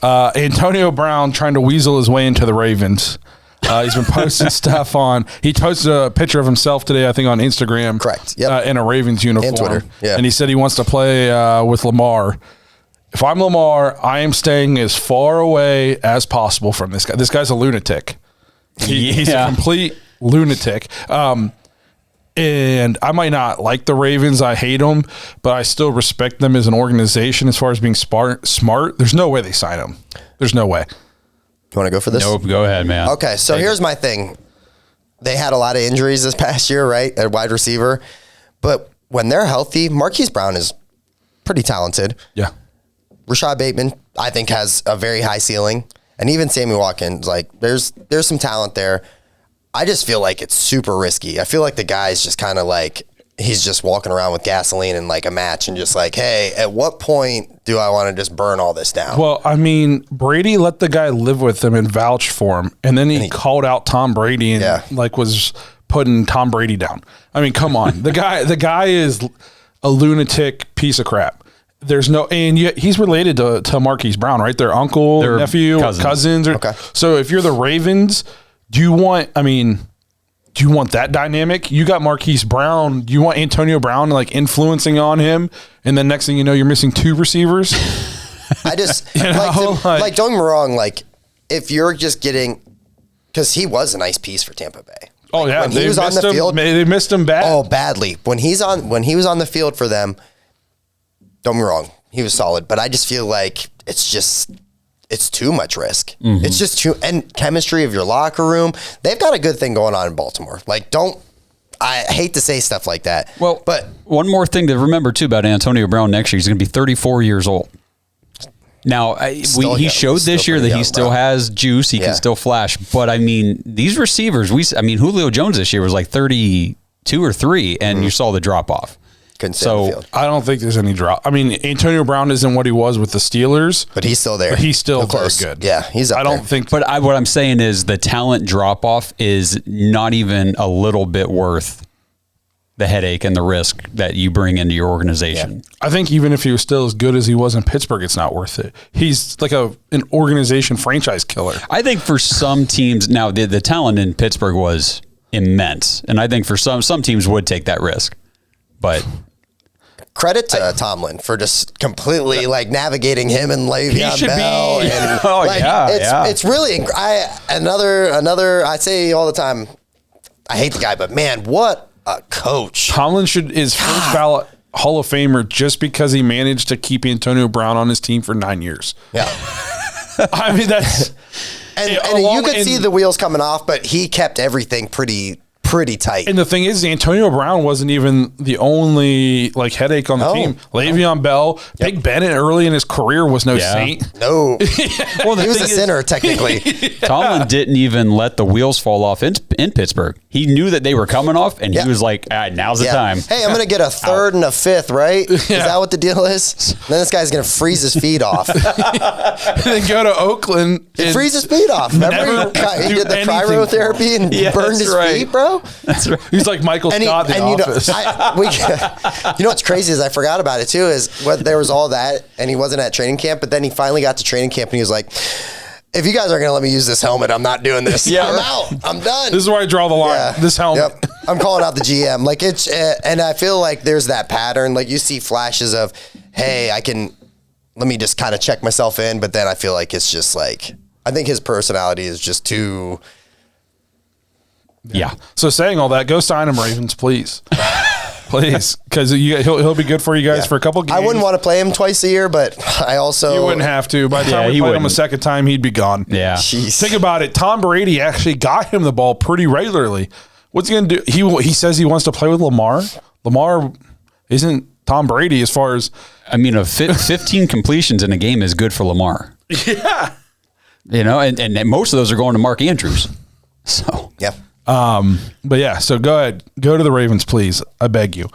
Antonio Brown trying to weasel his way into the Ravens. He's been posting stuff on. He posted a picture of himself today, I think, on Instagram. Correct. Yep. In a Ravens uniform. And Twitter. Yeah. And he said he wants to play with Lamar. If I'm Lamar, I am staying as far away as possible from this guy. This guy's a lunatic. He's a complete lunatic. And I might not like the Ravens. I hate them, but I still respect them as an organization as far as being smart. There's no way they sign him. There's no way. You want to go for this? Nope, go ahead, man. Okay, so here's my thing. They had a lot of injuries this past year, right, at wide receiver. But when they're healthy, Marquise Brown is pretty talented. Yeah. Rashad Bateman, I think, has a very high ceiling. And even Sammy Watkins, like, there's some talent there. I just feel like it's super risky. I feel like the guy's just kind of like, he's just walking around with gasoline and like a match and just like, hey, at what point do I want to just burn all this down? Well, I mean, Brady let the guy live with him and vouch for him. And then he called out Tom Brady and like was putting Tom Brady down. I mean, come on. The guy is a lunatic piece of crap. There's no, and he's related to Marquise Brown, right? Their uncle, their nephew, cousins. Okay. So if you're the Ravens, do you want that dynamic? You got Marquise Brown. Do you want Antonio Brown like influencing on him? And then next thing you know, you're missing two receivers. I just, like, don't get me wrong. Like, if you're just getting, because he was a nice piece for Tampa Bay. Oh, yeah. When he was on the field. They missed him bad. Oh, badly. When he was on the field for them, don't get me wrong, he was solid. But I just feel like it's too much risk. Mm-hmm. It's just and chemistry of your locker room. They've got a good thing going on in Baltimore. Like, I hate to say stuff like that. Well, but one more thing to remember too about Antonio Brown next year, he's going to be 34 years old. Now, he showed this year that he still has juice. He can still flash. But I mean, these receivers, Julio Jones this year was like 32 or 3, and you saw the drop off. So I don't think there's any drop. I mean, Antonio Brown isn't what he was with the Steelers, but he's still there. But he's still very good. Yeah, he's up I don't think. But what I'm saying is the talent drop off is not even a little bit worth the headache and the risk that you bring into your organization. Yeah. I think even if he was still as good as he was in Pittsburgh, it's not worth it. He's like an organization franchise killer. I think for some teams now, the talent in Pittsburgh was immense, and I think for some teams would take that risk, but. Credit to Tomlin for just completely like navigating him and Le'Veon Bell. It's really another. I say all the time, I hate the guy, but man, what a coach! Tomlin is first ballot Hall of Famer just because he managed to keep Antonio Brown on his team for 9 years. Yeah, I mean that's and you could see the wheels coming off, but he kept everything pretty tight. And the thing is, Antonio Brown wasn't even the only like headache on the team. Le'Veon Bell, Big Bennett early in his career was no saint. No. Well, he was a sinner, technically. Tomlin didn't even let the wheels fall off in Pittsburgh. He knew that they were coming off, and he was like, now's the time. Hey, I'm going to get a third and a fifth, right? Is that what the deal is? Then this guy's going to freeze his feet off. And then go to Oakland. Freeze his feet off. Remember he did the cryotherapy and burned his feet, bro? That's right. He's like Michael Scott in The Office. You know what's crazy is I forgot about it too, is there was all that and he wasn't at training camp, but then he finally got to training camp and he was like, if you guys aren't going to let me use this helmet, I'm not doing this. I'm out. I'm done. This is where I draw the line. Yeah. This helmet. Yep. I'm calling out the GM. Like and I feel like there's that pattern. Like you see flashes of, hey, let me just kind of check myself in. But then I feel like it's just like, I think his personality is just too. Yeah. So saying all that, go sign him, Ravens, please. Please, because he'll be good for you guys for a couple games. I wouldn't want to play him twice a year, but I also... You wouldn't have to. By the time we played him a second time, he'd be gone. Yeah. Jeez. Think about it. Tom Brady actually got him the ball pretty regularly. What's he going to do? He says he wants to play with Lamar. Lamar isn't Tom Brady as far as... I mean, 15 completions in a game is good for Lamar. Yeah. You know, and most of those are going to Mark Andrews. So... Yeah. But yeah, so go ahead. Go to the Ravens, please. I beg you.